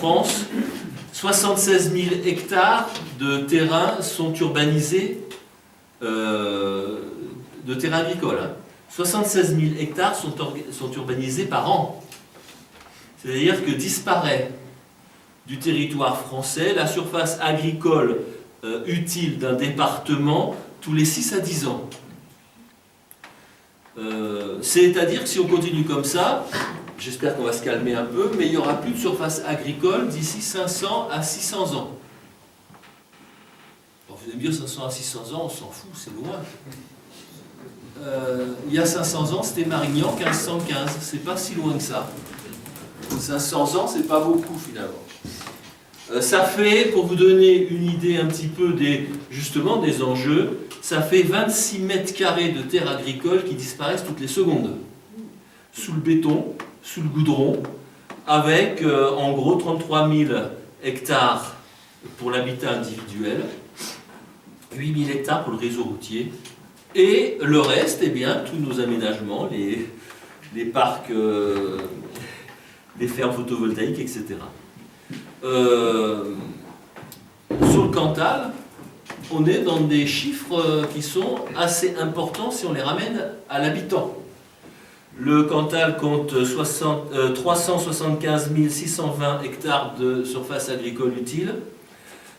France, 76 000 hectares de terrains sont urbanisés, de terrains agricoles. 76 000 hectares sont urbanisés par an. C'est-à-dire que disparaît du territoire français la surface agricole utile d'un département tous les 6 à 10 ans. C'est-à-dire que si on continue comme ça, j'espère qu'on va se calmer un peu, mais il n'y aura plus de surface agricole d'ici 500 à 600 ans. Alors, vous allez me dire 500 à 600 ans, on s'en fout, c'est loin. Il y a 500 ans, c'était Marignan, 1515, c'est pas si loin que ça. 500 ans, c'est pas beaucoup finalement. Ça fait, pour vous donner une idée un petit peu justement des enjeux, ça fait 26 mètres carrés de terres agricoles qui disparaissent toutes les secondes. Sous le béton, sous le goudron, avec en gros 33 000 hectares pour l'habitat individuel, 8 000 hectares pour le réseau routier, et le reste, eh bien, tous nos aménagements, les parcs, les fermes photovoltaïques, etc. Sur le Cantal, on est dans des chiffres qui sont assez importants si on les ramène à l'habitant. Le Cantal compte 375 620 hectares de surface agricole utile.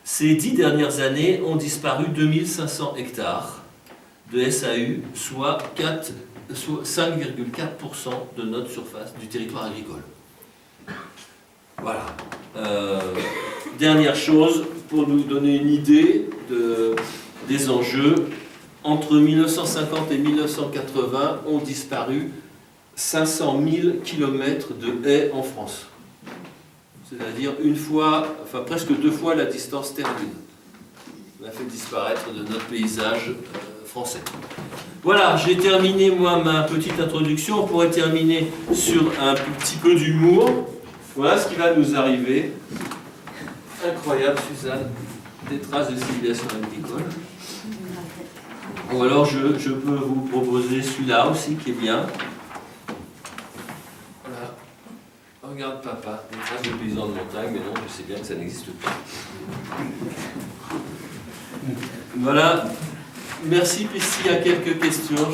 Ces 10 dernières années ont disparu 2500 hectares de SAU, soit 5,4% de notre surface du territoire agricole. Voilà. Dernière chose, pour nous donner une idée des enjeux, entre 1950 et 1980 ont disparu 500 000 km de haies en France. C'est-à-dire presque 2 fois la distance terrestre. On a fait disparaître de notre paysage français. Voilà, j'ai terminé moi ma petite introduction. On pourrait terminer sur un petit peu d'humour. Voilà ce qui va nous arriver. Incroyable, Suzanne. Des traces de civilisation agricole. Ou alors je peux vous proposer celui-là aussi qui est bien. Voilà. Regarde papa, des traces de paysans de montagne, mais non, je sais bien que ça n'existe pas. Voilà. Merci, puis s'il y a quelques questions,